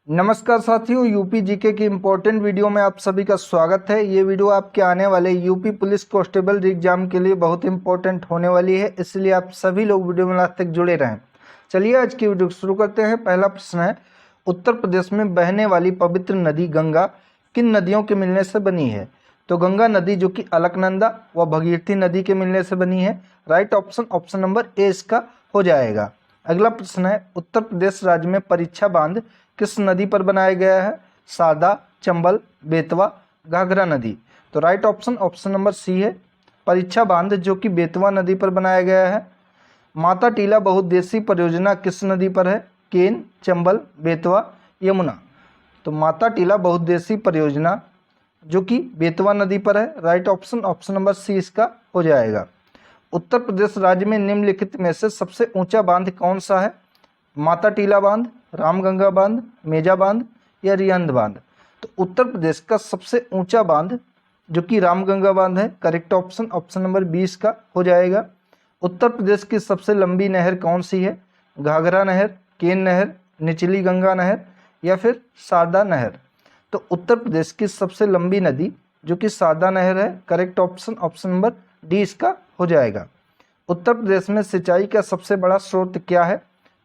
नमस्कार साथियों, UP GK की इम्पोर्टेंट वीडियो में आप सभी का स्वागत है। ये वीडियो आपके आने वाले यूपी पुलिस कांस्टेबल एग्जाम के लिए बहुत इंपॉर्टेंट होने वाली है, इसलिए आप सभी लोग वीडियो में लास्ट तक जुड़े रहें। चलिए आज की वीडियो शुरू करते हैं। पहला प्रश्न है, उत्तर प्रदेश में बहने वाली पवित्र नदी गंगा किन नदियों के मिलने से बनी है? तो गंगा नदी जो कि अलकनंदा व भगीरथी नदी के मिलने से बनी है। राइट ऑप्शन नंबर ए इसका हो जाएगा। अगला प्रश्न है, उत्तर प्रदेश राज्य में परीक्षा बांध किस नदी पर बनाया गया है? शारदा, चंबल, बेतवा, घाघरा नदी। तो राइट ऑप्शन नंबर सी है, परीक्षा बांध जो कि बेतवा नदी पर बनाया गया है। माता टीला बहुउद्देशीय परियोजना किस नदी पर है? केन, चंबल, बेतवा, यमुना। तो माता टीला बहुउद्देशीय परियोजना जो कि बेतवा नदी पर है। राइट ऑप्शन नंबर सी इसका हो जाएगा। उत्तर प्रदेश राज्य में निम्नलिखित में से सबसे ऊंचा बांध कौन सा है? माता टीला बांध, रामगंगा बांध, मेजा बांध या रिहंद बांध। तो उत्तर प्रदेश का सबसे ऊंचा बांध जो कि रामगंगा बांध है। करेक्ट ऑप्शन नंबर 20 का हो जाएगा। उत्तर प्रदेश की सबसे लंबी नहर कौन सी है? घाघरा नहर, केन नहर, निचली गंगा नहर या फिर शारदा नहर। तो उत्तर प्रदेश की सबसे लंबी नदी जो कि शारदा नहर है। करेक्ट ऑप्शन नंबर डी इसका हो जाएगा। उत्तर प्रदेश में सिंचाई का सबसे बड़ा स्रोत क्या है?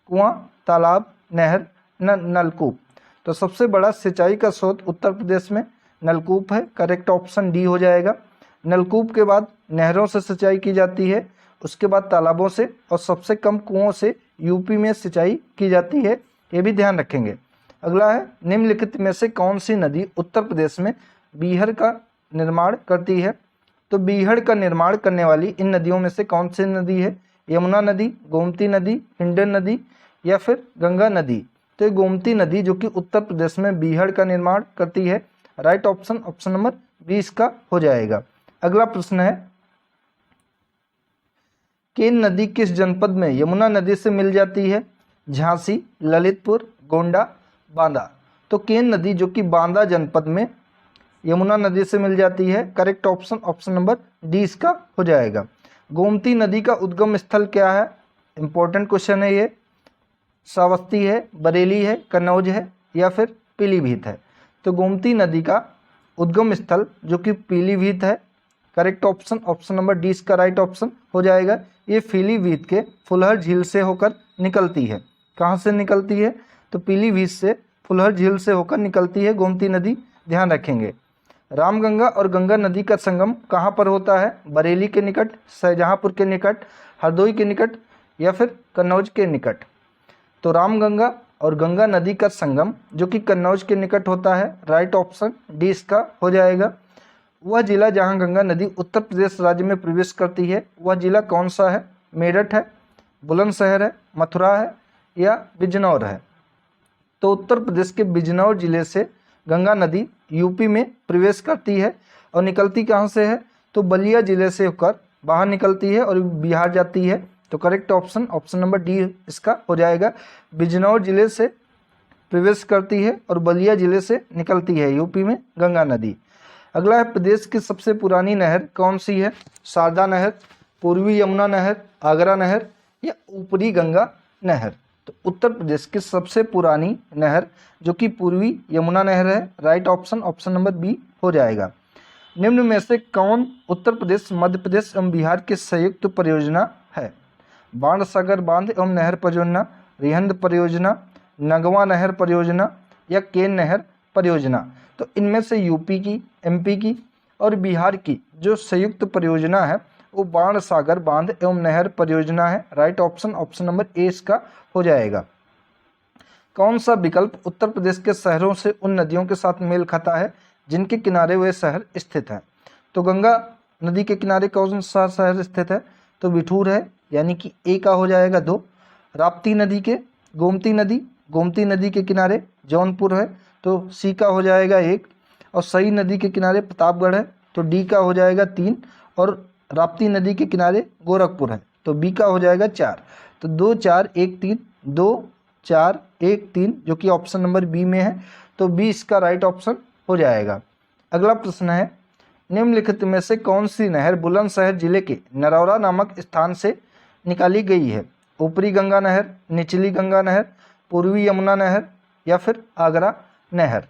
कुआं, तालाब, नहर, नलकूप। तो सबसे बड़ा सिंचाई का स्रोत उत्तर प्रदेश में नलकूप है। करेक्ट ऑप्शन डी हो जाएगा। नलकूप के बाद नहरों से सिंचाई की जाती है, उसके बाद तालाबों से, और सबसे कम कुओं से यूपी में सिंचाई की जाती है, ये भी ध्यान रखेंगे। अगला है, निम्नलिखित में से कौन सी नदी उत्तर प्रदेश में बीहड़ का निर्माण करती है? तो बीहड़ का निर्माण करने वाली इन नदियों में से कौन सी नदी है? यमुना नदी, गोमती नदी, हिंडन नदी या फिर गंगा नदी। तो ये गोमती नदी जो कि उत्तर प्रदेश में बीहड़ का निर्माण करती है। राइट ऑप्शन नंबर 20 का हो जाएगा। अगला प्रश्न है, केन नदी किस जनपद में यमुना नदी से मिल जाती है? झांसी, ललितपुर, गोंडा, बांदा। तो केन नदी जो कि बांदा जनपद में यमुना नदी से मिल जाती है। करेक्ट ऑप्शन नंबर डी इसका हो जाएगा। गोमती नदी का उद्गम स्थल क्या है? इंपॉर्टेंट क्वेश्चन है ये। श्रावस्ती है, बरेली है, कन्नौज है या फिर पीलीभीत है। तो गोमती नदी का उद्गम स्थल जो कि पीलीभीत है। करेक्ट ऑप्शन नंबर डी इसका राइट ऑप्शन हो जाएगा। ये पीलीभीत के फुलहर झील से होकर निकलती है। कहाँ से निकलती है? तो पीलीभीत से फुलहर झील से होकर निकलती है गोमती नदी, ध्यान रखेंगे। रामगंगा और गंगा नदी का संगम कहाँ पर होता है? बरेली के निकट, शाहजहाँपुर के निकट, हरदोई के निकट या फिर कन्नौज के निकट। तो रामगंगा और गंगा नदी का संगम जो कि कन्नौज के निकट होता है। राइट ऑप्शन डी इसका हो जाएगा। वह जिला जहां गंगा नदी उत्तर प्रदेश राज्य में प्रवेश करती है, वह जिला कौन सा है? मेरठ है, बुलंदशहर है, मथुरा है या बिजनौर है। तो उत्तर प्रदेश के बिजनौर जिले से गंगा नदी यूपी में प्रवेश करती है और निकलती कहाँ से है? तो बलिया जिले से होकर बाहर निकलती है और बिहार जाती है। तो करेक्ट ऑप्शन नंबर डी इसका हो जाएगा। बिजनौर जिले से प्रवेश करती है और बलिया जिले से निकलती है यूपी में गंगा नदी। अगला है, प्रदेश की सबसे पुरानी नहर कौन सी है? शारदा नहर, पूर्वी यमुना नहर, आगरा नहर या ऊपरी गंगा नहर। तो उत्तर प्रदेश की सबसे पुरानी नहर जो कि पूर्वी यमुना नहर है। राइट ऑप्शन नंबर बी हो जाएगा। निम्न में से कौन उत्तर प्रदेश, मध्य प्रदेश एवं बिहार की संयुक्त परियोजना है? बाणसागर बांध एवं नहर परियोजना, रिहंद परियोजना, नगवा नहर परियोजना या केन नहर परियोजना। तो इनमें से यूपी की, एमपी की और बिहार की जो संयुक्त परियोजना है वो बाणसागर बांध एवं नहर परियोजना है। राइट ऑप्शन नंबर ए इसका हो जाएगा। कौन सा विकल्प उत्तर प्रदेश के शहरों से उन नदियों के साथ मेल खाता है जिनके किनारे वे शहर स्थित हैं? तो गंगा नदी के किनारे कौन सा शहर स्थित है? तो बिठूर है, यानी कि ए का हो जाएगा 2। राप्ती नदी के गोमती नदी के किनारे जौनपुर है, तो सी का हो जाएगा 1। और सई नदी के किनारे प्रतापगढ़ है, तो डी का हो जाएगा 3। और राप्ती नदी के किनारे गोरखपुर है, तो बी का हो जाएगा 4। तो 2 4 1 3, 2 4 1 3 जो कि ऑप्शन नंबर बी में है, तो बी इसका राइट ऑप्शन हो जाएगा। अगला प्रश्न है, निम्नलिखित में से कौन सी नहर बुलंदशहर जिले के नरौरा नामक स्थान से निकाली गई है? ऊपरी गंगा नहर, निचली गंगा नहर, पूर्वी यमुना नहर या फिर आगरा नहर।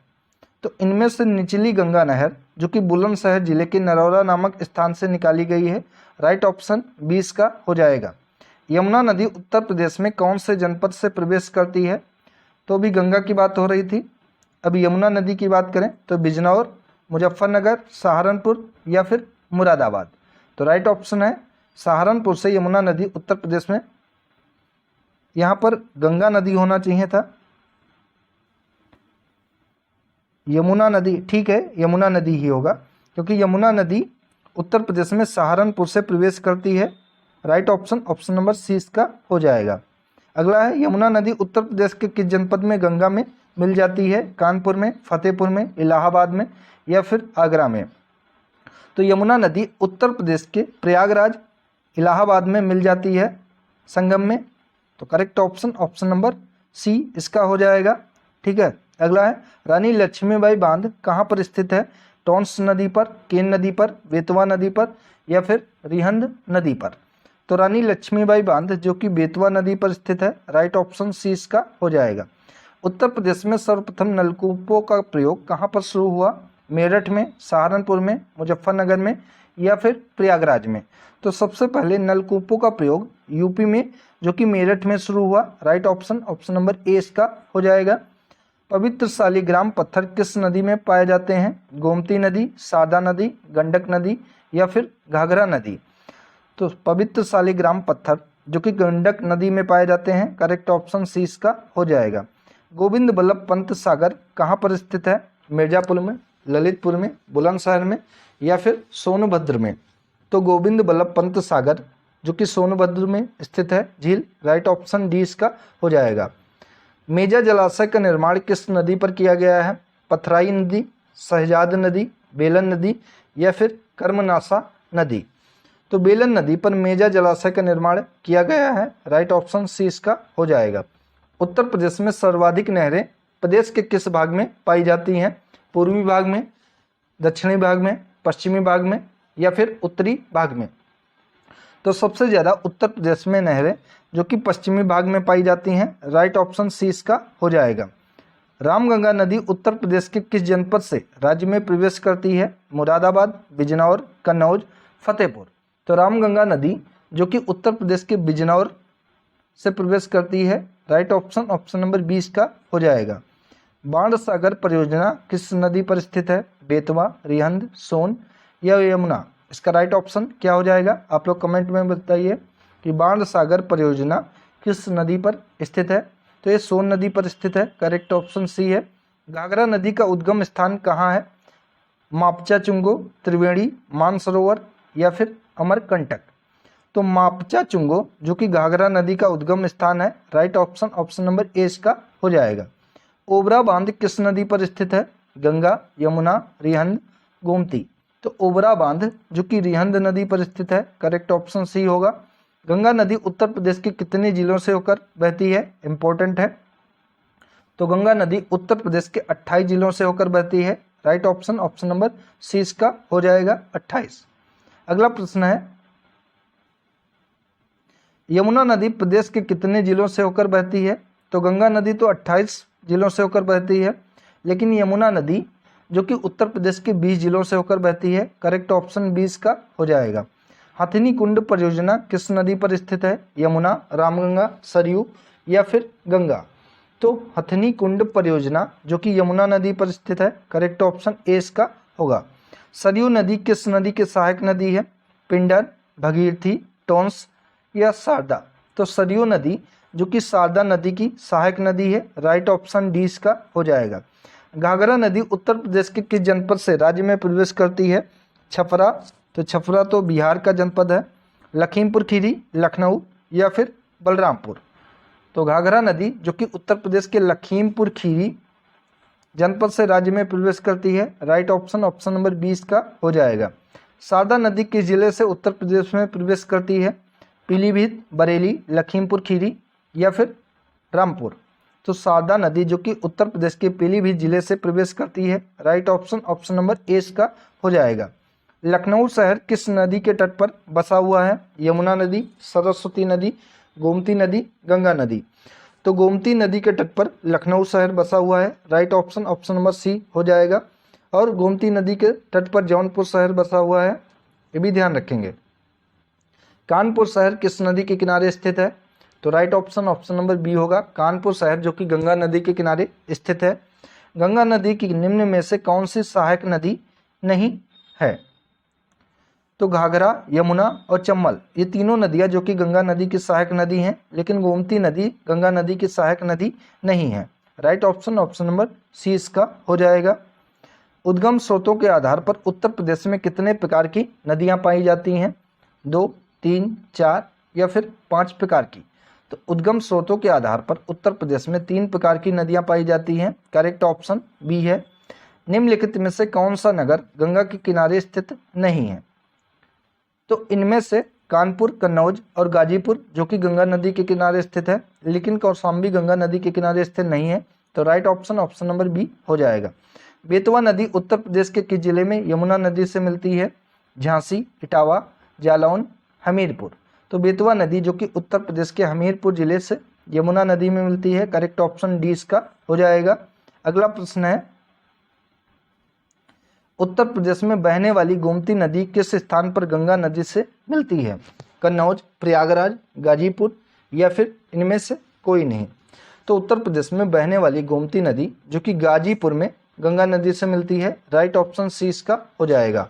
तो इनमें से निचली गंगा नहर जो कि बुलंदशहर जिले के नरौरा नामक स्थान से निकाली गई है, राइट ऑप्शन 20 का हो जाएगा। यमुना नदी उत्तर प्रदेश में कौन से जनपद से प्रवेश करती है? तो अभी गंगा की बात हो रही थी, अब यमुना नदी की बात करें तो बिजनौर, मुजफ्फरनगर, सहारनपुर या फिर मुरादाबाद। तो राइट ऑप्शन है सहारनपुर से यमुना नदी उत्तर प्रदेश में, यहाँ पर गंगा नदी होना चाहिए था, यमुना नदी, ठीक है यमुना नदी ही होगा क्योंकि यमुना नदी उत्तर प्रदेश में सहारनपुर से प्रवेश करती है। Right option option number C इसका हो जाएगा। अगला है यमुना नदी उत्तर प्रदेश के किस जनपद में गंगा में मिल जाती है? कानपुर में, फतेहपुर में, इलाहाबाद में या फिर आगरा में। तो यमुना नदी उत्तर प्रदेश के प्रयागराज, इलाहाबाद में मिल जाती है संगम में। तो correct option option number C इसका हो जाएगा। ठीक है, अगला है रानी लक्ष्मीबाई बांध कहाँ पर स्थित है? टोंस नदी पर, केन नदी पर, बेतवा नदी पर या फिर रिहंद नदी पर। तो रानी लक्ष्मीबाई बांध जो कि बेतवा नदी पर स्थित है, राइट ऑप्शन सी इसका हो जाएगा। उत्तर प्रदेश में सर्वप्रथम नलकूपों का प्रयोग कहाँ पर शुरू हुआ? मेरठ में, सहारनपुर में, मुजफ्फरनगर में या फिर प्रयागराज में। तो सबसे पहले नलकूपों का प्रयोग यूपी में जो कि मेरठ में शुरू हुआ, right option option number A इसका हो जाएगा। पवित्र शालिग्राम पत्थर किस नदी में पाए जाते हैं? गोमती नदी, शारदा नदी, गंडक नदी या फिर घाघरा नदी। तो पवित्र शालिग्राम पत्थर जो कि गंडक नदी में पाए जाते हैं, करेक्ट ऑप्शन सी इसका हो जाएगा। गोविंद बल्लभ पंत सागर कहाँ पर स्थित है? मिर्जापुर में, ललितपुर में, बुलंदशहर में या फिर सोनभद्र में। तो गोविंद बल्लभ पंत सागर जो कि सोनभद्र में स्थित है झील, राइट ऑप्शन डी इसका हो जाएगा। मेजा जलाशय का निर्माण किस नदी पर किया गया है? पथराई नदी, शहजाद नदी, बेलन नदी या फिर कर्मनाशा नदी। तो बेलन नदी पर मेजा जलाशय का निर्माण किया गया है, राइट ऑप्शन सी इसका हो जाएगा। उत्तर प्रदेश में सर्वाधिक नहरें प्रदेश के किस भाग में पाई जाती हैं? पूर्वी भाग में, दक्षिणी भाग में, पश्चिमी भाग में या फिर उत्तरी भाग में। तो सबसे ज़्यादा उत्तर प्रदेश में नहरें जो कि पश्चिमी भाग में पाई जाती हैं, राइट ऑप्शन सी इसका हो जाएगा। रामगंगा नदी उत्तर प्रदेश के किस जनपद से राज्य में प्रवेश करती है? मुरादाबाद, बिजनौर, कन्नौज, फतेहपुर। तो रामगंगा नदी जो कि उत्तर प्रदेश के बिजनौर से प्रवेश करती है, राइट ऑप्शन ऑप्शन नंबर 20 का हो जाएगा। बाण सागर परियोजना किस नदी पर स्थित है? बेतवा, रिहंद, सोन या यमुना। इसका राइट ऑप्शन क्या हो जाएगा? आप लोग कमेंट में बताइए कि बाण सागर परियोजना किस नदी पर स्थित है। तो ये सोन नदी पर स्थित है, करेक्ट ऑप्शन सी है। घाघरा नदी का उद्गम स्थान कहाँ है? मापचा चुंगो, त्रिवेणी, मानसरोवर या फिर अमरकंटक। तो मापचा चुंगो जो कि घाघरा नदी का उद्गम स्थान है, right option option number A इसका हो जाएगा। ओबरा बांध किस नदी पर स्थित है? गंगा, यमुना, रिहंद, गोमती। तो ओबरा बांध जो कि रिहंद नदी पर स्थित है, करेक्ट ऑप्शन सी होगा। गंगा नदी उत्तर प्रदेश के कितने जिलों से होकर बहती है? इंपॉर्टेंट है। तो गंगा नदी उत्तर प्रदेश के 28 जिलों से होकर बहती है, right option option number C इसका हो जाएगा 28। अगला प्रश्न है यमुना नदी प्रदेश के कितने जिलों से होकर बहती है? तो गंगा नदी तो 28 जिलों से होकर बहती है, लेकिन यमुना नदी जो कि उत्तर प्रदेश के 20 जिलों से होकर बहती है, करेक्ट ऑप्शन 20 का हो जाएगा। हथिनी कुंड परियोजना किस नदी पर स्थित है? यमुना, रामगंगा, सरयू या फिर गंगा। तो हथिनी कुंड परियोजना जो कि यमुना नदी पर स्थित है, करेक्ट ऑप्शन ए इसका होगा। सरयू नदी किस नदी के सहायक नदी है? पिंडर, भगीरथी, टोंस या शारदा। तो सरयू नदी जो कि शारदा नदी की सहायक नदी है, राइट ऑप्शन डी इसका हो जाएगा। घाघरा नदी उत्तर प्रदेश के किस जनपद से राज्य में प्रवेश करती है? छपरा। तो छपरा तो बिहार का जनपद है। लखीमपुर खीरी, लखनऊ या फिर बलरामपुर। तो घाघरा नदी जो कि उत्तर प्रदेश के लखीमपुर खीरी जनपद से राज्य में प्रवेश करती है, राइट ऑप्शन ऑप्शन नंबर 20 का हो जाएगा। शारदा नदी किस जिले से उत्तर प्रदेश में प्रवेश करती है? पीलीभीत, बरेली, लखीमपुर खीरी या फिर रामपुर। तो शारदा नदी जो कि उत्तर प्रदेश के पीलीभीत जिले से प्रवेश करती है, right option option number A इसका हो जाएगा। लखनऊ शहर किस नदी के तट पर बसा हुआ है? यमुना नदी, सरस्वती नदी, गोमती नदी, गंगा नदी। तो गोमती नदी के तट पर लखनऊ शहर बसा हुआ है, right option option number C हो जाएगा। और गोमती नदी के तट पर जौनपुर शहर बसा हुआ है, ये भी ध्यान रखेंगे। कानपुर शहर किस नदी के किनारे स्थित है? तो right option option number B होगा, कानपुर शहर जो कि गंगा नदी के किनारे स्थित है। गंगा नदी की निम्न में से कौन सी सहायक नदी नहीं है? तो घाघरा, यमुना और चंबल, ये तीनों नदियां जो कि गंगा नदी की सहायक नदी हैं, लेकिन गोमती नदी गंगा नदी की सहायक नदी नहीं है। Right option option number C इसका हो जाएगा। उद्गम स्रोतों के आधार पर उत्तर प्रदेश में कितने प्रकार की नदियां पाई जाती हैं? 2, 3, 4 या फिर 5 प्रकार की? तो उद्गम स्रोतों के आधार पर उत्तर प्रदेश में 3 प्रकार की नदियां पाई जाती हैं, करेक्ट ऑप्शन बी है। निम्नलिखित में से कौन सा नगर गंगा के किनारे स्थित नहीं है? तो इनमें से कानपुर, कन्नौज और गाजीपुर जो कि गंगा नदी के किनारे स्थित है, लेकिन कौशाम्बी गंगा नदी के किनारे स्थित नहीं है, तो right option option number B हो जाएगा। बेतवा नदी उत्तर प्रदेश के किस जिले में यमुना नदी से मिलती है? झांसी, इटावा, जालौन, हमीरपुर। तो बेतवा नदी जो कि उत्तर प्रदेश के हमीरपुर जिले से यमुना नदी में मिलती है, करेक्ट ऑप्शन डी इसका हो जाएगा। अगला प्रश्न है, उत्तर प्रदेश में बहने वाली गोमती नदी किस स्थान पर गंगा नदी से मिलती है? कन्नौज, प्रयागराज, गाजीपुर या फिर इनमें से कोई नहीं? तो उत्तर प्रदेश में बहने वाली गोमती नदी जो कि गाजीपुर में गंगा नदी से मिलती है, राइट ऑप्शन सी इसका हो जाएगा।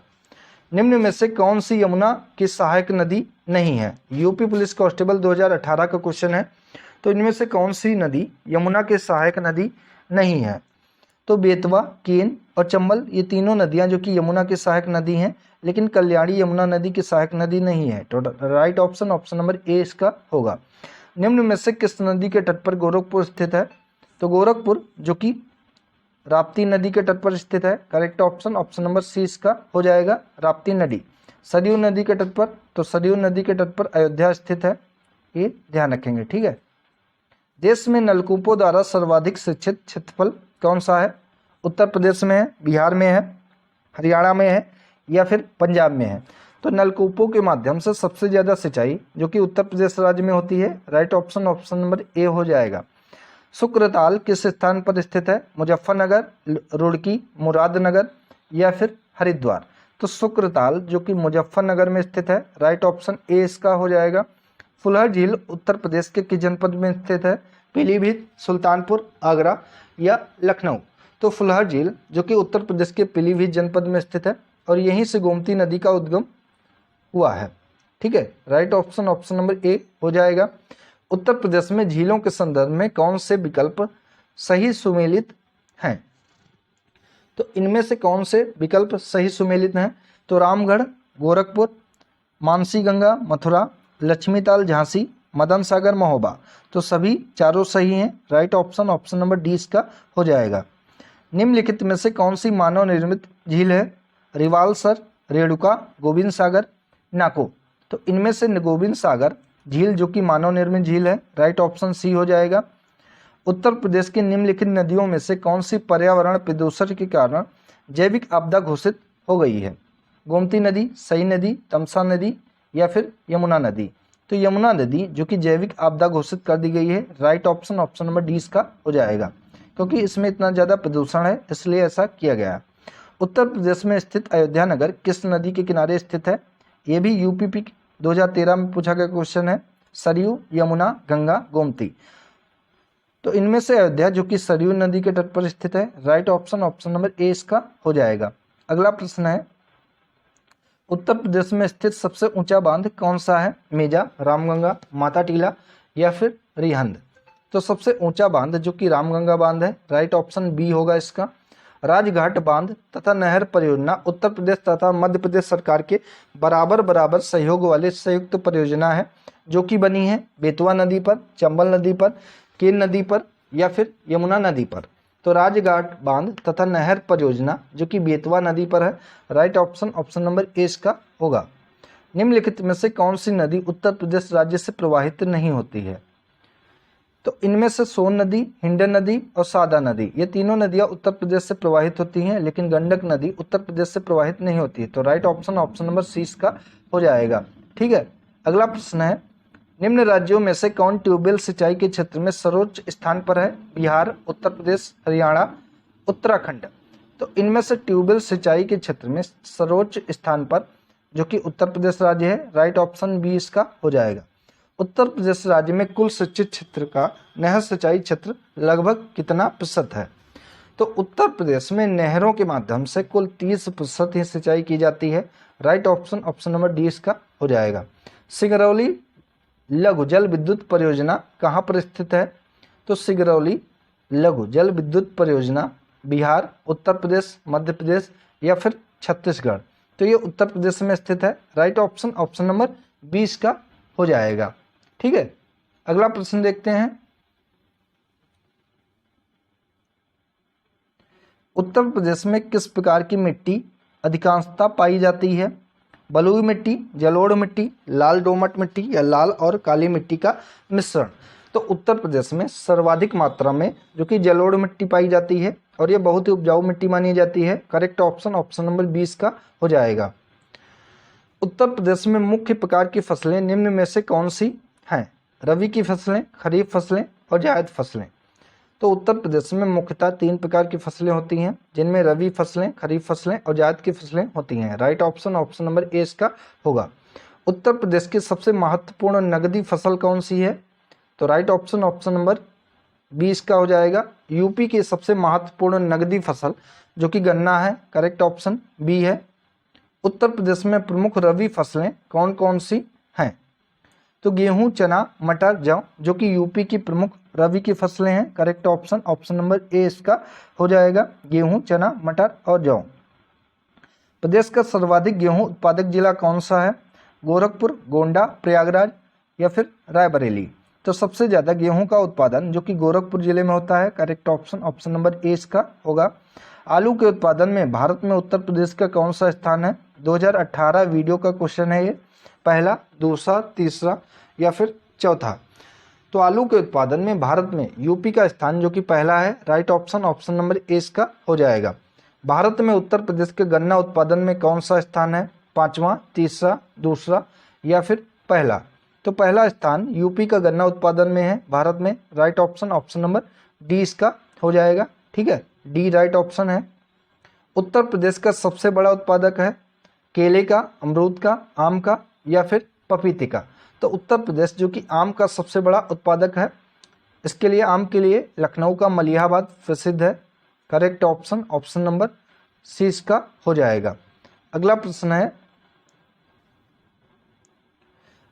निम्न में से कौन सी यमुना की सहायक नदी नहीं है? यूपी पुलिस कांस्टेबल 2018 का क्वेश्चन है। तो इनमें से कौन सी नदी यमुना के सहायक नदी नहीं है? तो बेतवा, केन और चंबल, ये तीनों नदियां जो कि यमुना की सहायक नदी हैं, लेकिन कल्याणी यमुना नदी की सहायक नदी नहीं है। तो right option option number A इसका होगा। निम्न में से किस नदी के तट पर गोरखपुर स्थित है? तो गोरखपुर जो कि राप्ती नदी के तट पर स्थित है, correct option option number C इसका हो जाएगा, राप्ती नदी। सरयू नदी के तट पर, तो सरयू नदी के तट पर अयोध्या स्थित है, ये ध्यान रखेंगे, ठीक है। देश में नलकूपों द्वारा सर्वाधिक सिंचित क्षेत्रफल कौन सा है? उत्तर प्रदेश में है, बिहार में है, हरियाणा में है या फिर पंजाब में है? तो नलकूपों के माध्यम से सबसे ज़्यादा सिंचाई जो कि उत्तर प्रदेश राज्य में होती है, right option option number A हो जाएगा। शुक्रताल किस स्थान पर स्थित है? मुजफ्फरनगर, रुड़की, मुरादनगर या फिर हरिद्वार? तो शुक्रताल जो कि मुजफ्फरनगर में स्थित है, राइट ऑप्शन ए इसका हो जाएगा। फुलहर झील उत्तर प्रदेश के किस जनपद में स्थित है? पीलीभीत, सुल्तानपुर, आगरा या लखनऊ? तो फुलहर झील जो कि उत्तर प्रदेश के पीलीभीत जनपद में स्थित है और यहीं से गोमती नदी का उद्गम हुआ है, ठीक है। Right option option number A हो जाएगा। उत्तर प्रदेश में झीलों के संदर्भ में कौन से विकल्प सही सुमेलित हैं? तो इनमें से कौन से विकल्प सही सुमेलित हैं? तो रामगढ़, गोरखपुर, मानसी गंगा, मथुरा, लक्ष्मीताल, झांसी, मदन सागर, महोबा। तो सभी चारों सही हैं, right option option number D इसका हो जाएगा। निम्नलिखित में से कौन सी मानव निर्मित झील है? रिवालसर, रेणुका, गोविंद सागर, नाको। तो इनमें से गोविंद सागर झील जो कि मानव निर्मित झील है, राइट ऑप्शन सी हो जाएगा। उत्तर प्रदेश की निम्नलिखित नदियों में से कौन सी पर्यावरण प्रदूषण के कारण जैविक आपदा घोषित हो गई है? गोमती नदी, सई नदी, तमसा नदी या फिर यमुना नदी? तो यमुना नदी जो कि जैविक आपदा घोषित कर दी गई है, right option option number D इसका हो जाएगा, क्योंकि इसमें इतना ज़्यादा प्रदूषण है इसलिए ऐसा किया गया। उत्तर प्रदेश में स्थित अयोध्या नगर किस नदी के किनारे स्थित है? ये भी यूपीपी 2013 में पूछा गया क्वेश्चन है। सरयू, यमुना, गंगा, गोमती। तो इनमें से अयोध्या जो कि सरयू नदी के तट पर स्थित है, right option option number A इसका हो जाएगा। अगला प्रश्न है, उत्तर प्रदेश में स्थित सबसे ऊंचा बांध कौन सा है? मेजा, रामगंगा, माता टीला या फिर रिहंद? तो सबसे ऊंचा बांध जो कि रामगंगा बांध है, राइट ऑप्शन बी होगा इसका। राजघाट बांध तथा नहर परियोजना उत्तर प्रदेश तथा मध्य प्रदेश सरकार के बराबर सहयोग वाले संयुक्त परियोजना है, जो कि बनी है बेतवा नदी पर, चंबल नदी पर, केन नदी पर या फिर यमुना नदी पर। तो राजघाट बांध तथा नहर परियोजना जो कि बेतवा नदी पर है, right option option number A इसका होगा। निम्नलिखित में से कौन सी नदी उत्तर प्रदेश राज्य से प्रवाहित नहीं होती है? तो इनमें से सोन नदी, हिंडन नदी और सादा नदी, ये तीनों नदियां उत्तर प्रदेश से प्रवाहित होती हैं, लेकिन गंडक नदी उत्तर प्रदेश से प्रवाहित नहीं होती है। तो right option option number C इसका हो जाएगा, ठीक है। अगला प्रश्न है, निम्न राज्यों में से कौन ट्यूबवेल सिंचाई के क्षेत्र में सर्वोच्च स्थान पर है? बिहार, उत्तर प्रदेश, हरियाणा, उत्तराखंड। तो इनमें से ट्यूबवेल सिंचाई के क्षेत्र में सर्वोच्च स्थान पर जो कि उत्तर प्रदेश राज्य है, राइट ऑप्शन बी इसका हो जाएगा। उत्तर प्रदेश राज्य में कुल सिंचित क्षेत्र का नहर सिंचाई क्षेत्र लगभग कितना प्रतिशत है? तो उत्तर प्रदेश में नहरों के माध्यम से कुल 30% ही सिंचाई की जाती है, right option option number D इसका हो जाएगा। सिंगरौली लघु जल विद्युत परियोजना कहाँ पर स्थित है? तो सिंगरौली लघु जल विद्युत परियोजना बिहार, उत्तर प्रदेश, मध्य प्रदेश या फिर छत्तीसगढ़। तो ये उत्तर प्रदेश में स्थित है, राइट ऑप्शन ऑप्शन नंबर 20 का हो जाएगा। ठीक है, अगला प्रश्न देखते हैं। उत्तर प्रदेश में किस प्रकार की मिट्टी अधिकांशतः पाई जाती है? बलुई मिट्टी, जलोढ़ मिट्टी, लाल दोमट मिट्टी या लाल और काली मिट्टी का मिश्रण। तो उत्तर प्रदेश में सर्वाधिक मात्रा में जो कि जलोढ़ मिट्टी पाई जाती है और ये बहुत ही उपजाऊ मिट्टी मानी जाती है, करेक्ट ऑप्शन ऑप्शन नंबर 20 का हो जाएगा। उत्तर प्रदेश में मुख्य प्रकार की फसलें निम्न में से कौन सी हैं? रबी की फसलें, खरीफ फसलें और जायद फसलें। तो उत्तर प्रदेश में मुख्यतः 3 प्रकार की फसलें होती हैं, जिनमें रबी फसलें, खरीफ फसलें और जायद की फसलें होती हैं, right option option number A इसका होगा। उत्तर प्रदेश की सबसे महत्वपूर्ण नगदी फसल कौन सी है? तो राइट ऑप्शन ऑप्शन नंबर 20 का हो जाएगा। यूपी की सबसे महत्वपूर्ण नगदी फसल जो कि गन्ना है, करेक्ट ऑप्शन बी है। उत्तर प्रदेश में प्रमुख रबी फसलें कौन कौन सी हैं? तो गेहूं, चना, मटर, जौ जो कि यूपी की प्रमुख रबी की फसलें हैं, correct option option number A इसका हो जाएगा। गेहूं, चना, मटर और जौ। प्रदेश का सर्वाधिक गेहूं उत्पादक जिला कौन सा है? गोरखपुर, गोंडा, प्रयागराज या फिर रायबरेली। तो सबसे ज़्यादा गेहूं का उत्पादन जो कि गोरखपुर जिले में होता है, correct option option number A इसका होगा। आलू के उत्पादन में भारत में उत्तर प्रदेश का कौन सा स्थान है? 2018 वीडियो का क्वेश्चन है ये, पहला, दूसरा, तीसरा या फिर चौथा। तो आलू के उत्पादन में भारत में यूपी का स्थान जो कि पहला है, right option option number A इसका हो जाएगा। भारत में उत्तर प्रदेश के गन्ना उत्पादन में कौन सा स्थान है? 5वां, तीसरा, दूसरा या फिर पहला। तो पहला स्थान यूपी का गन्ना उत्पादन में है भारत में, right option option number D इसका हो जाएगा। ठीक है, डी राइट ऑप्शन है। उत्तर प्रदेश का सबसे बड़ा उत्पादक है केले का, अमरूद का, आम का या फिर पपीते का। तो उत्तर प्रदेश जो कि आम का सबसे बड़ा उत्पादक है, इसके लिए आम के लिए लखनऊ का मलिहाबाद प्रसिद्ध है, correct option option number C इसका हो जाएगा। अगला प्रश्न है,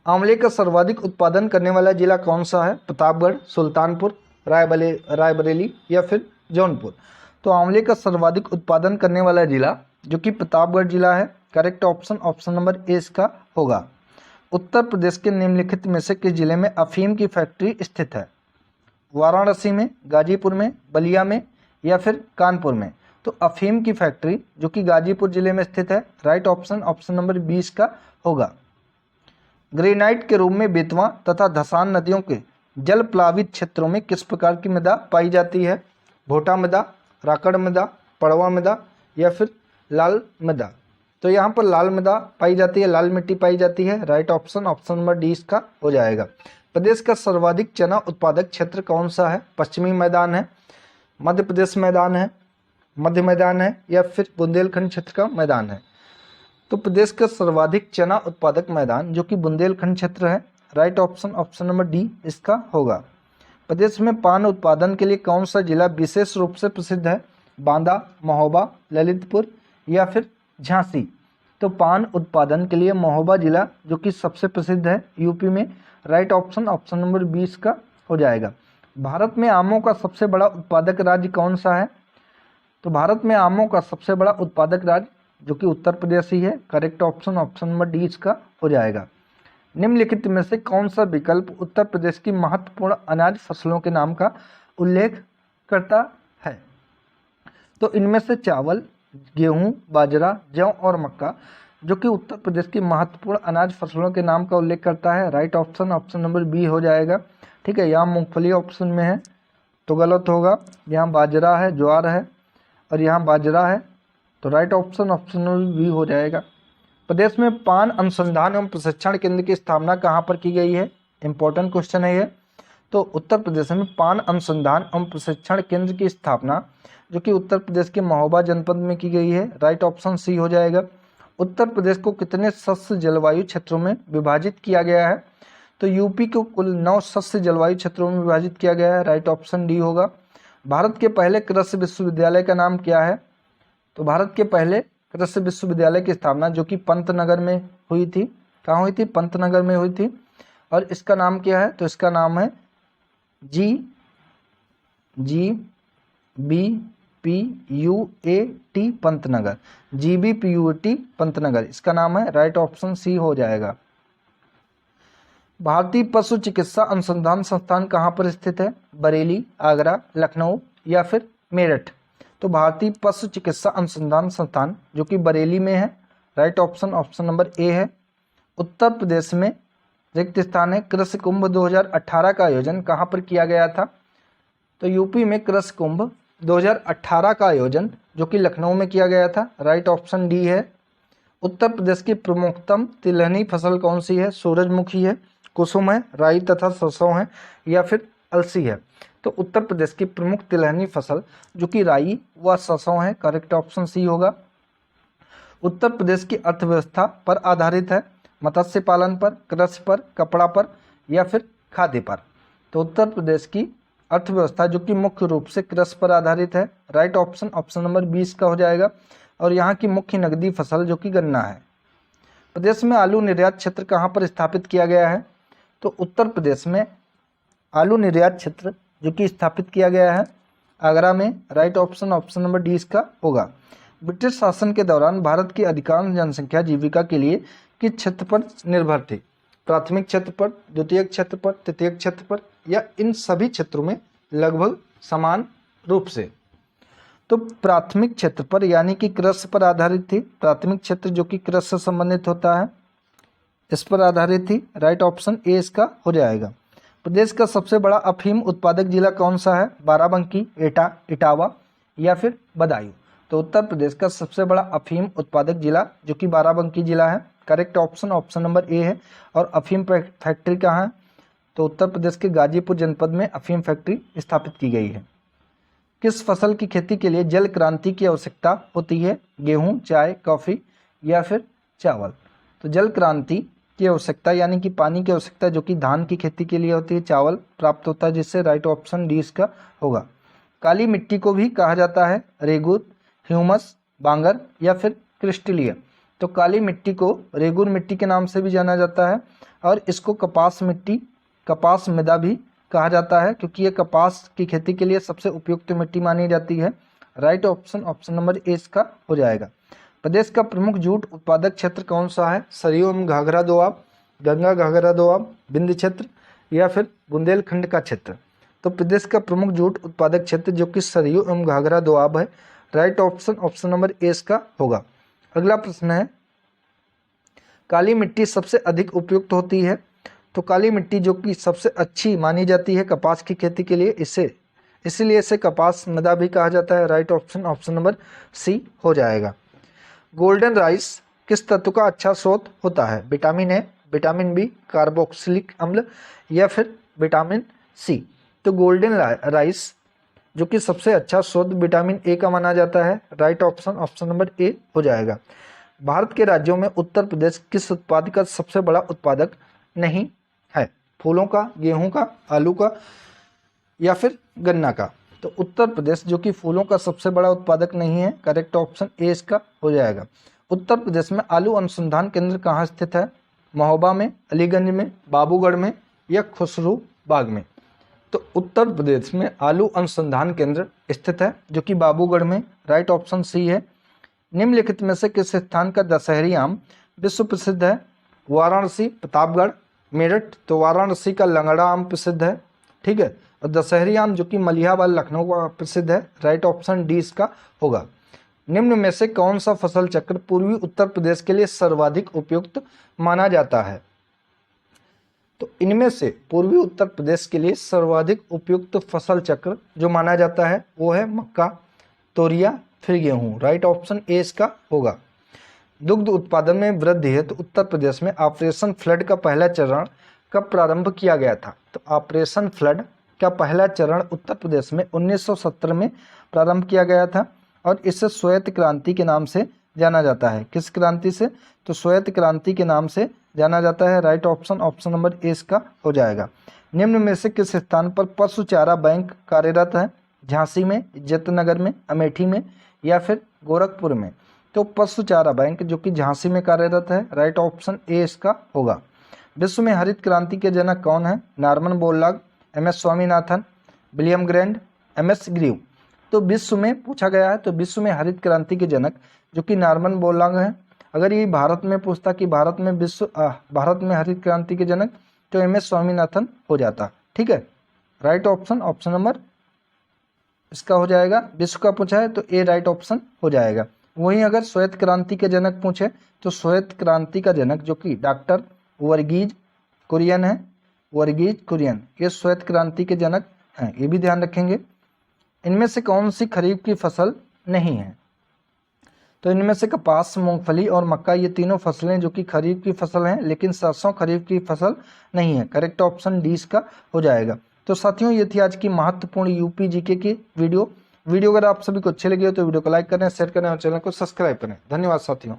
आंवले का सर्वाधिक उत्पादन करने वाला जिला कौन सा है? प्रतापगढ़, सुल्तानपुर, रायबरेली या फिर जौनपुर। तो आंवले का सर्वाधिक उत्पादन करने वाला जिला जो कि प्रतापगढ़ जिला है, correct option option number A इसका होगा। उत्तर प्रदेश के निम्नलिखित में से किस जिले में अफीम की फैक्ट्री स्थित है? वाराणसी में, गाजीपुर में, बलिया में या फिर कानपुर में। तो अफीम की फैक्ट्री जो कि गाजीपुर जिले में स्थित है, राइट ऑप्शन ऑप्शन नंबर 20 का होगा। ग्रेनाइट के रूप में बेतवा तथा धसान नदियों के जल प्लावित क्षेत्रों में किस प्रकार की मृदा पाई जाती है? भोटा मृदा, राकड़ मृदा, पड़वा मृदा या फिर लाल मृदा। तो यहाँ पर लाल मृदा पाई जाती है, लाल मिट्टी पाई जाती है, right option option number D इसका हो जाएगा। प्रदेश का सर्वाधिक चना उत्पादक क्षेत्र कौन सा है? पश्चिमी मैदान है, मध्य प्रदेश मैदान है, मध्य मैदान है या फिर बुंदेलखंड क्षेत्र का मैदान है। तो प्रदेश का सर्वाधिक चना उत्पादक मैदान जो कि बुंदेलखंड क्षेत्र है, right option option number D इसका होगा। प्रदेश में पान उत्पादन के लिए कौन सा जिला विशेष रूप से प्रसिद्ध है? बांदा, महोबा, ललितपुर या फिर झांसी। तो पान उत्पादन के लिए महोबा जिला जो कि सबसे प्रसिद्ध है यूपी में, राइट ऑप्शन ऑप्शन नंबर 20 का हो जाएगा। भारत में आमों का सबसे बड़ा उत्पादक राज्य कौन सा है? तो भारत में आमों का सबसे बड़ा उत्पादक राज्य जो कि उत्तर प्रदेश ही है, correct option option number D इसका हो जाएगा। निम्नलिखित में से कौन सा विकल्प उत्तर प्रदेश की महत्वपूर्ण अनाज फसलों के नाम का उल्लेख करता है? तो इनमें से चावल, गेहूं, बाजरा, जौ और मक्का जो कि उत्तर प्रदेश की महत्वपूर्ण अनाज फसलों के नाम का उल्लेख करता है, right option option number B हो जाएगा। ठीक है, यहाँ मूंगफली ऑप्शन में है तो गलत होगा, यहाँ बाजरा है, ज्वार है और यहाँ बाजरा है, तो right option option number B हो जाएगा। प्रदेश में पान अनुसंधान एवं प्रशिक्षण केंद्र की स्थापना कहाँ पर की गई है? इंपॉर्टेंट क्वेश्चन है ये। तो उत्तर प्रदेश में पान अनुसंधान एवं प्रशिक्षण केंद्र की स्थापना जो कि उत्तर प्रदेश के महोबा जनपद में की गई है, राइट ऑप्शन सी हो जाएगा। उत्तर प्रदेश को कितने शस्य जलवायु क्षेत्रों में विभाजित किया गया है? तो यूपी को कुल 9 शस्य जलवायु क्षेत्रों में विभाजित किया गया है, राइट ऑप्शन डी होगा। भारत के पहले कृषि विश्वविद्यालय का नाम क्या है? तो भारत के पहले कृषि विश्वविद्यालय की स्थापना जो कि पंतनगर में हुई थी, कहाँ हुई थी? पंतनगर में हुई थी। और इसका नाम क्या है? तो इसका नाम है GBPUAT पंतनगर, GBPUAT पंतनगर इसका नाम है, राइट ऑप्शन सी हो जाएगा। भारतीय पशु चिकित्सा अनुसंधान संस्थान कहाँ पर स्थित है? बरेली, आगरा, लखनऊ या फिर मेरठ? तो भारतीय पशु चिकित्सा अनुसंधान संस्थान जो कि बरेली में है, right option option number A है। उत्तर प्रदेश में रिक्त स्थान है। कृषि कुंभ 2018 का आयोजन कहाँ पर किया गया था? तो यूपी में कृषि कुंभ 2018 का आयोजन जो कि लखनऊ में किया गया था, राइट ऑप्शन डी है। उत्तर प्रदेश की प्रमुखतम तिलहनी फसल कौन सी है? सूरजमुखी है, कुसुम है, राई तथा सरसों है या फिर अलसी है? तो उत्तर प्रदेश की प्रमुख तिलहनी फसल जो कि राई व सरसों है, करेक्ट ऑप्शन सी होगा। उत्तर प्रदेश की अर्थव्यवस्था पर आधारित है, मत्स्य पालन पर, कृषि पर, कपड़ा पर या फिर खाद्य पर? तो उत्तर प्रदेश की अर्थव्यवस्था जो कि मुख्य रूप से कृषि पर आधारित है, राइट ऑप्शन ऑप्शन नंबर 20 का हो जाएगा। और यहाँ की मुख्य नकदी फसल जो कि गन्ना है। प्रदेश में आलू निर्यात क्षेत्र कहाँ पर स्थापित किया गया है? तो उत्तर प्रदेश में आलू निर्यात क्षेत्र जो कि स्थापित किया गया है आगरा में, right option option number D इसका होगा। ब्रिटिश शासन के दौरान भारत की अधिकांश जनसंख्या जीविका के लिए किस क्षेत्र पर निर्भर थी? प्राथमिक क्षेत्र पर, द्वितीयक क्षेत्र पर, तृतीयक क्षेत्र पर या इन सभी क्षेत्रों में लगभग समान रूप से? तो प्राथमिक क्षेत्र पर यानी कि कृषि पर आधारित थी। प्राथमिक क्षेत्र जो कि कृषि से संबंधित होता है इस पर आधारित थी, राइट ऑप्शन ए इसका हो जाएगा। प्रदेश का सबसे बड़ा अफीम उत्पादक जिला कौन सा है? बाराबंकी, एटा, इटावा या फिर बदायूं? तो उत्तर प्रदेश का सबसे बड़ा अफीम उत्पादक जिला जो कि बाराबंकी जिला है, correct option option number A है। और अफीम फैक्ट्री कहाँ है? तो उत्तर प्रदेश के गाजीपुर जनपद में अफीम फैक्ट्री स्थापित की गई है। किस फसल की खेती के लिए जल क्रांति की आवश्यकता होती है? गेहूं, चाय, कॉफी या फिर चावल? तो जल क्रांति की आवश्यकता यानी कि पानी की आवश्यकता जो कि धान की खेती के लिए होती है, चावल प्राप्त होता है जिससे, राइट ऑप्शन डी इसका होगा। काली मिट्टी को भी कहा जाता है रेगुर, ह्यूमस, बांगर या फिर क्रिस्टलीय? तो काली मिट्टी को रेगुर मिट्टी के नाम से भी जाना जाता है और इसको कपास मिट्टी, कपास मृदा भी कहा जाता है क्योंकि ये कपास की खेती के लिए सबसे उपयुक्त मिट्टी मानी जाती है, right option option number A इसका हो जाएगा। प्रदेश का प्रमुख जूट उत्पादक क्षेत्र कौन सा है? सरयू एवं घाघरा दोआब, गंगा घाघरा दोआब, विंध्य क्षेत्र या फिर बुंदेलखंड का क्षेत्र? तो प्रदेश का प्रमुख जूट उत्पादक क्षेत्र जो कि सरयू एवं घाघरा दोआब है, right option option number A इसका होगा। अगला प्रश्न है, काली मिट्टी सबसे अधिक उपयुक्त होती है? तो काली मिट्टी जो कि सबसे अच्छी मानी जाती है कपास की खेती के लिए, इसीलिए इसे कपास मृदा भी कहा जाता है, right option option number C हो जाएगा। गोल्डन राइस किस तत्व का अच्छा स्रोत होता है? Vitamin A, vitamin B, carboxylic अम्ल या फिर विटामिन सी? तो गोल्डन राइस जो कि सबसे अच्छा स्रोत विटामिन ए का माना जाता है, right option option number A हो जाएगा। भारत के राज्यों में उत्तर प्रदेश किस उत्पाद का सबसे बड़ा उत्पादक नहीं है? फूलों का, गेहूं का, आलू का या फिर गन्ना का? तो उत्तर प्रदेश जो कि फूलों का सबसे बड़ा उत्पादक नहीं है, करेक्ट ऑप्शन ए इसका हो जाएगा। उत्तर प्रदेश में आलू अनुसंधान केंद्र कहाँ स्थित है? महोबा में, अलीगंज में, बाबूगढ़ में या खुसरू बाग में? तो उत्तर प्रदेश में आलू अनुसंधान केंद्र स्थित है जो कि बाबूगढ़ में, राइट ऑप्शन सी है। निम्नलिखित में से किस स्थान का दशहरी आम विश्व प्रसिद्ध है? वाराणसी, प्रतापगढ़, मेरठ? तो वाराणसी का लंगड़ा आम प्रसिद्ध है, ठीक है। और दशहरी आम जो कि मलिहाबाद लखनऊ का प्रसिद्ध है, राइट ऑप्शन डी इसका होगा। निम्न में से कौन सा फसल चक्र पूर्वी उत्तर प्रदेश के लिए सर्वाधिक उपयुक्त माना जाता है? तो इनमें से पूर्वी उत्तर प्रदेश के लिए सर्वाधिक उपयुक्त फसल चक्र जो माना जाता है वो है मक्का, तोरिया फिर गेहूं, राइट ऑप्शन ए इसका होगा। दुग्ध उत्पादन में वृद्धि हेतु उत्तर प्रदेश में ऑपरेशन फ्लड का पहला चरण कब प्रारंभ किया गया था? तो ऑपरेशन फ्लड का पहला चरण उत्तर प्रदेश में 1970 में प्रारंभ किया गया था और इसे श्वेत क्रांति के नाम से जाना जाता है। किस क्रांति से? तो श्वेत क्रांति के नाम से जाना जाता है। Right option option number A इसका हो जाएगा। निम्न में से किस स्थान पर पशु चारा बैंक कार्यरत है? झांसी में, इज्जतनगर में, अमेठी में या फिर गोरखपुर में? तो पशु चारा बैंक जो कि झांसी में कार्यरत है। राइट ऑप्शन ए इसका होगा। विश्व में हरित क्रांति के जनक कौन है? Norman Borlaug, M S. Swaminathan, William Grand, M S. Grieve. तो विश्व में पूछा गया है, तो विश्व में हरित क्रांति के जनक जो कि नॉर्मन बोरलॉग है। अगर ये भारत में पूछता कि भारत में हरित क्रांति के जनक, तो एम.एस. स्वामीनाथन हो जाता। ठीक है, राइट ऑप्शन ऑप्शन नंबर इसका हो जाएगा। विश्व का पूछा है तो ए राइट ऑप्शन हो जाएगा। वहीं अगर श्वेत क्रांति के जनक पूछे तो श्वेत क्रांति का जनक जो कि डॉक्टर वर्गीज कुरियन है, वर्गीज कुरियन, ये श्वेत क्रांति के जनक हैं, ये भी ध्यान रखेंगे। इनमें से कौन सी खरीफ की फसल नहीं है? तो इनमें से कपास, मूंगफली और मक्का ये तीनों फसलें जो कि खरीफ की फसल हैं, लेकिन सरसों खरीफ की फसल नहीं है। करेक्ट ऑप्शन डी इसका हो जाएगा। तो साथियों ये थी आज की महत्वपूर्ण यूपी जीके की वीडियो। अगर आप सभी को अच्छे लगे हो तो वीडियो को लाइक करें, शेयर करें और चैनल को सब्सक्राइब करें। धन्यवाद साथियों।